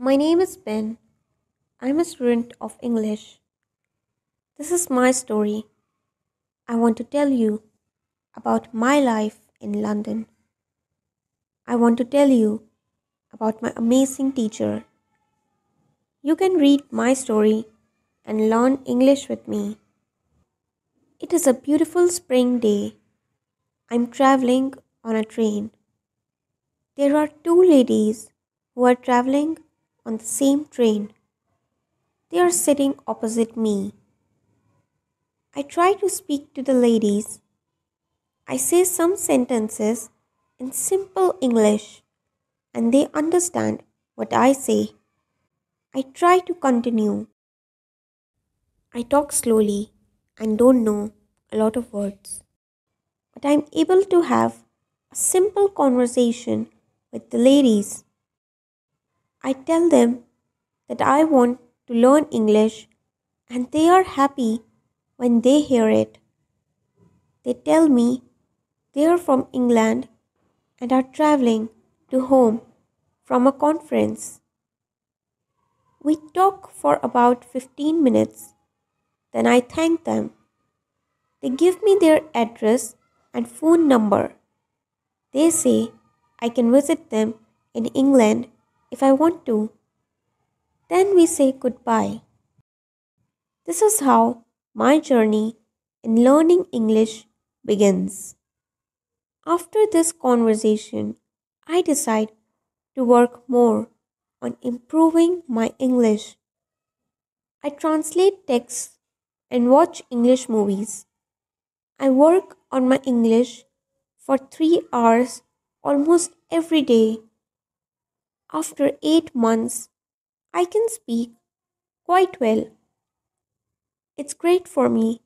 My name is Ben. I'm a student of English. This is my story. I want to tell you about my life in London. I want to tell you about my amazing teacher. You can read my story and learn English with me. It is a beautiful spring day. I'm traveling on a train. There are two ladies who are traveling on the same train. They are sitting opposite me. I try to speak to the ladies. I say some sentences in simple English and they understand what I say. I try to continue. I talk slowly and don't know a lot of words, but I'm able to have a simple conversation with the ladies. I tell them that I want to learn English and they are happy when they hear it. They tell me they are from England and are traveling to home from a conference. We talk for about 15 minutes. Then I thank them. They give me their address and phone number. They say I can visit them in England if I want to. Then we say goodbye. This is how my journey in learning English begins. After this conversation, I decide to work more on improving my English. I translate texts and watch English movies. I work on my English for 3 hours almost every day. After 8 months, I can speak quite well. It's great for me,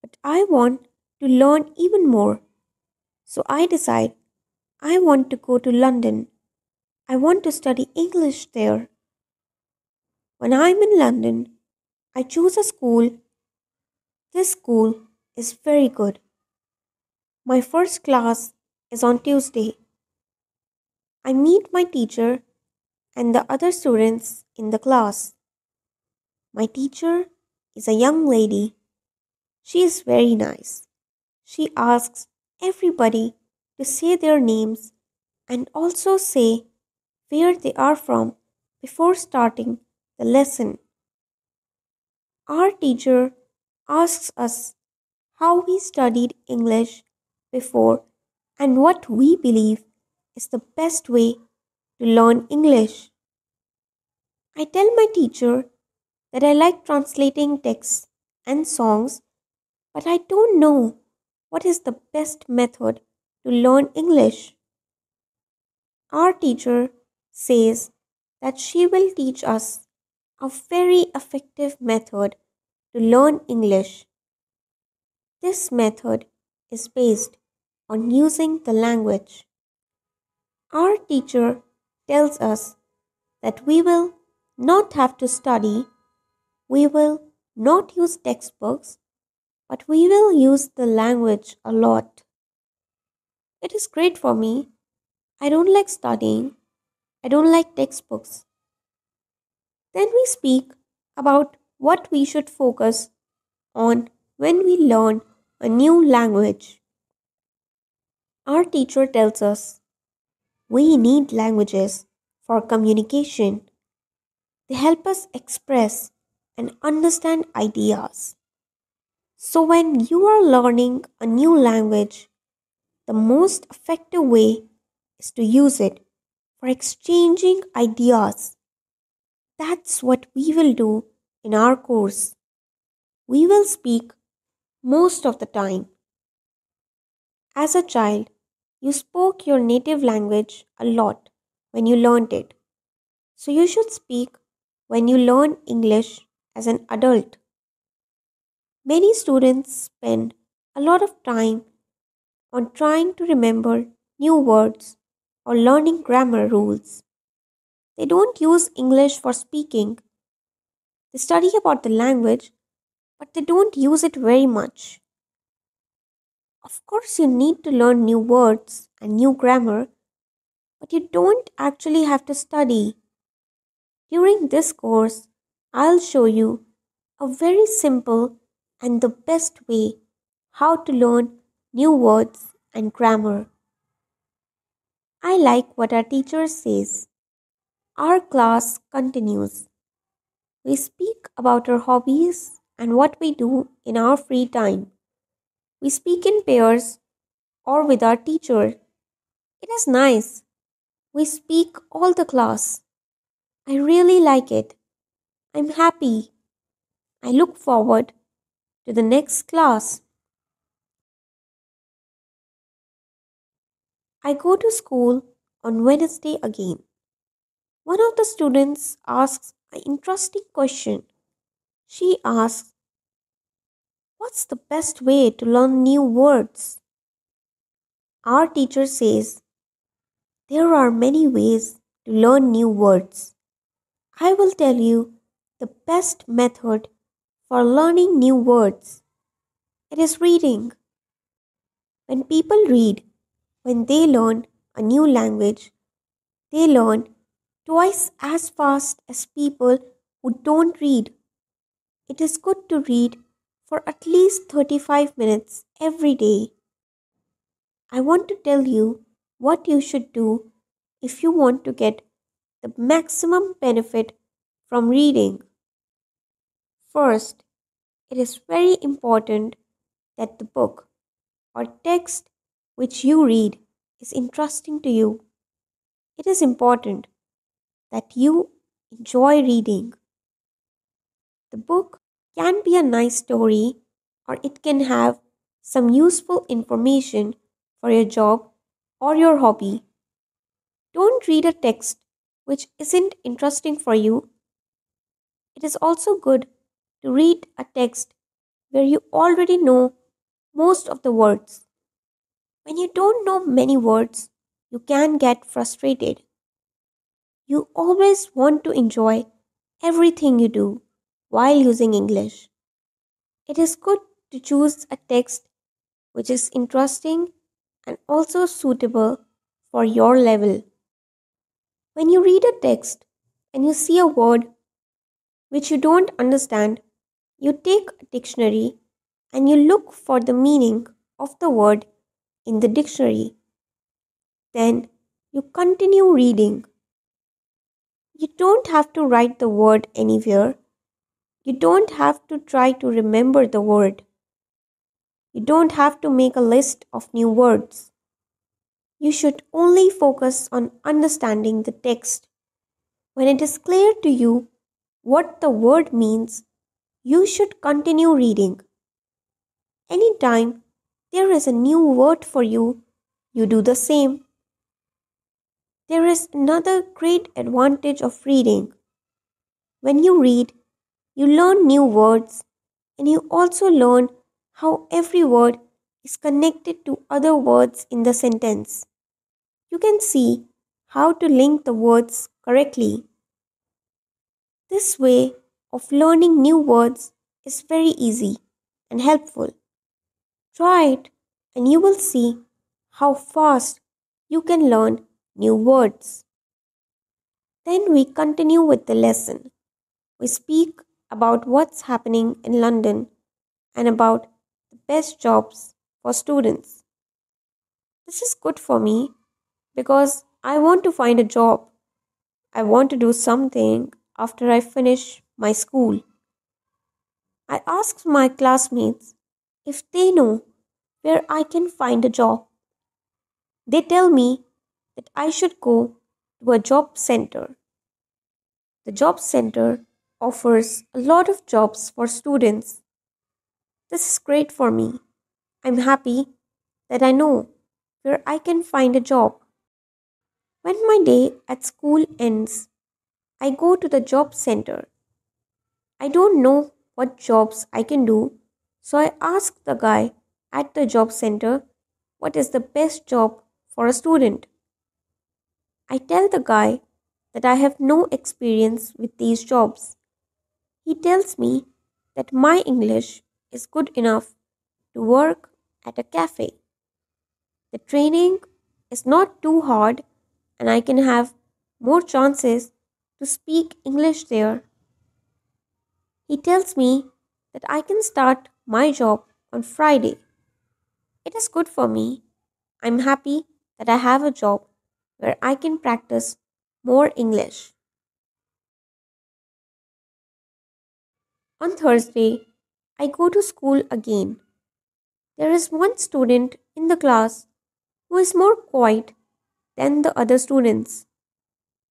but I want to learn even more. So I decide I want to go to London. I want to study English there. When I'm in London, I choose a school. This school is very good. My first class is on Tuesday. I meet my teacher and the other students in the class. My teacher is a young lady. She is very nice. She asks everybody to say their names and also say where they are from before starting the lesson. Our teacher asks us how we studied English before and what we believe is the best way to learn English. I tell my teacher that I like translating texts and songs, but I don't know what is the best method to learn English. Our teacher says that she will teach us a very effective method to learn English. This method is based on using the language. Our teacher tells us that we will not have to study, we will not use textbooks, but we will use the language a lot. It is great for me. I don't like studying, I don't like textbooks. Then we speak about what we should focus on when we learn a new language. Our teacher tells us we need languages for communication. They help us express and understand ideas. So, when you are learning a new language, the most effective way is to use it for exchanging ideas. That's what we will do in our course. We will speak most of the time. As a child, you spoke your native language a lot when you learned it. So you should speak when you learn English as an adult. Many students spend a lot of time on trying to remember new words or learning grammar rules. They don't use English for speaking. They study about the language, but they don't use it very much. Of course, you need to learn new words and new grammar, but you don't actually have to study. During this course, I'll show you a very simple and the best way how to learn new words and grammar. I like what our teacher says. Our class continues. We speak about our hobbies and what we do in our free time. We speak in pairs or with our teacher. It is nice. We speak all the class. I really like it. I'm happy. I look forward to the next class. I go to school on Wednesday again. One of the students asks an interesting question. She asks, "What's the best way to learn new words?" Our teacher says, "There are many ways to learn new words. I will tell you the best method for learning new words. It is reading. When people read, when they learn a new language, they learn twice as fast as people who don't read. It is good to read for at least 35 minutes every day. I want to tell you what you should do if you want to get the maximum benefit from reading. First, it is very important that the book or text which you read is interesting to you. It is important that you enjoy reading. The book can be a nice story or it can have some useful information for your job or your hobby. Don't read a text which isn't interesting for you. It is also good to read a text where you already know most of the words. When you don't know many words, you can get frustrated. You always want to enjoy everything you do while using English. It is good to choose a text which is interesting and also suitable for your level. When you read a text and you see a word which you don't understand, you take a dictionary and you look for the meaning of the word in the dictionary. Then you continue reading. You don't have to write the word anywhere. You don't have to try to remember the word. You don't have to make a list of new words. You should only focus on understanding the text. When it is clear to you what the word means, you should continue reading. Anytime there is a new word for you, you do the same. There is another great advantage of reading. When you read, you learn new words and you also learn how every word is connected to other words in the sentence. You can see how to link the words correctly. This way of learning new words is very easy and helpful. Try it and you will see how fast you can learn new words. Then we continue with the lesson. We speak about what's happening in London and about the best jobs for students. This is good for me because I want to find a job. I want to do something after I finish my school. I asked my classmates if they know where I can find a job. They tell me that I should go to a job center. The job center offers a lot of jobs for students. This is great for me. I'm happy that I know where I can find a job. When my day at school ends, I go to the job center. I don't know what jobs I can do, so I ask the guy at the job center what is the best job for a student. I tell the guy that I have no experience with these jobs. He tells me that my English is good enough to work at a cafe. The training is not too hard and I can have more chances to speak English there. He tells me that I can start my job on Friday. It is good for me. I'm happy that I have a job where I can practice more English. On Thursday, I go to school again. There is one student in the class who is more quiet than the other students.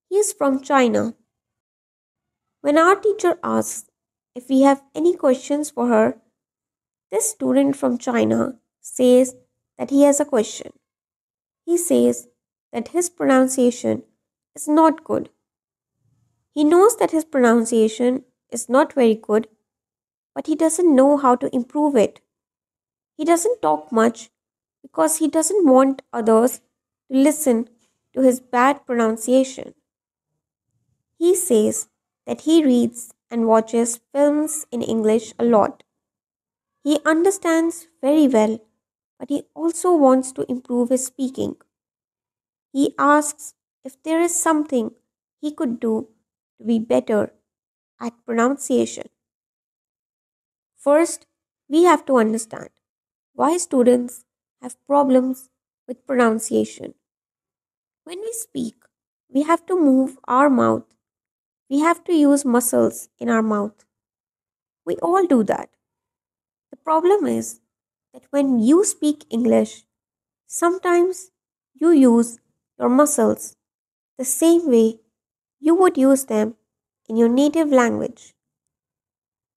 He is from China. When our teacher asks if we have any questions for her, this student from China says that he has a question. He says that his pronunciation is not good. He knows that his pronunciation is not very good, but he doesn't know how to improve it. He doesn't talk much because he doesn't want others to listen to his bad pronunciation. He says that he reads and watches films in English a lot. He understands very well, but he also wants to improve his speaking. He asks if there is something he could do to be better at pronunciation. First, we have to understand why students have problems with pronunciation. When we speak, we have to move our mouth. We have to use muscles in our mouth. We all do that. The problem is that when you speak English, sometimes you use your muscles the same way you would use them in your native language.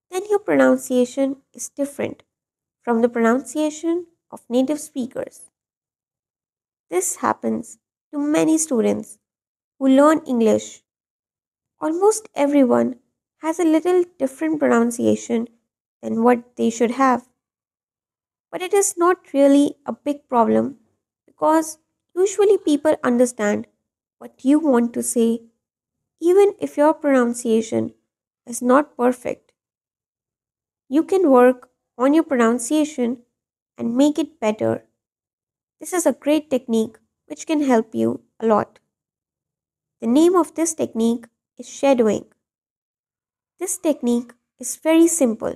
Then your pronunciation is different from the pronunciation of native speakers. This happens to many students who learn English. Almost everyone has a little different pronunciation than what they should have. But it is not really a big problem because usually people understand what you want to say even if your pronunciation is not perfect. You can work on your pronunciation and make it better. This is a great technique which can help you a lot. The name of this technique is shadowing. This technique is very simple.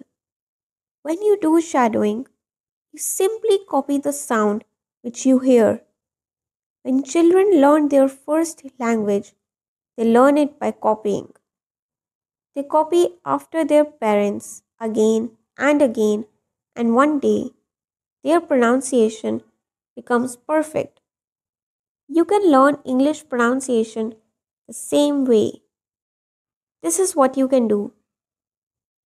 When you do shadowing, you simply copy the sound which you hear. When children learn their first language, they learn it by copying. They copy after their parents again and again, and one day their pronunciation becomes perfect. You can learn English pronunciation the same way. This is what you can do.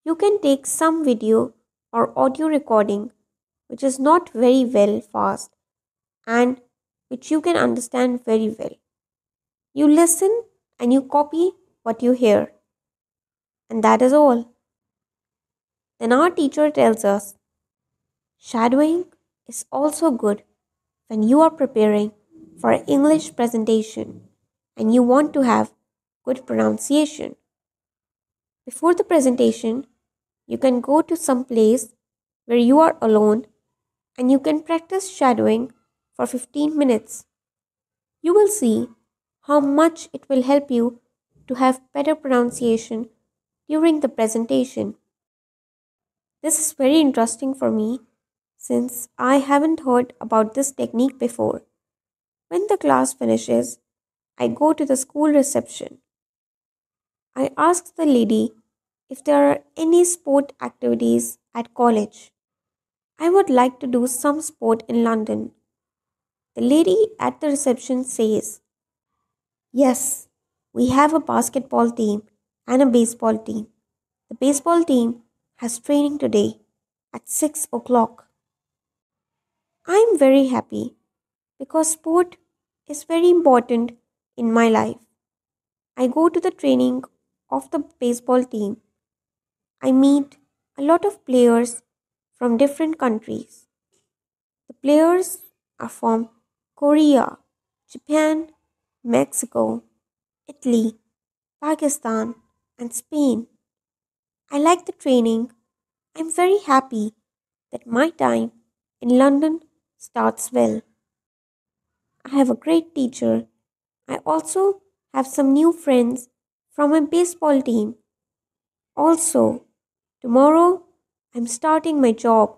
You can take some video or audio recording which is not very well fast and which you can understand very well. You listen and you copy what you hear. And that is all. Then our teacher tells us shadowing is also good when you are preparing for an English presentation and you want to have good pronunciation. Before the presentation, you can go to some place where you are alone and you can practice shadowing for 15 minutes. You will see how much it will help you to have better pronunciation during the presentation. This is very interesting for me since I haven't heard about this technique before. When the class finishes, I go to the school reception. I ask the lady if there are any sport activities at college. I would like to do some sport in London. The lady at the reception says, yes, we have a basketball team and a baseball team. The baseball team has training today at 6 o'clock. I am very happy because sport is very important in my life. I go to the training of the baseball team. I meet a lot of players from different countries. The players are from Korea, Japan, Mexico, Italy, Pakistan, and Spain. I like the training. I'm very happy that my time in London starts well. I have a great teacher. I also have some new friends from my baseball team. Also, tomorrow I'm starting my job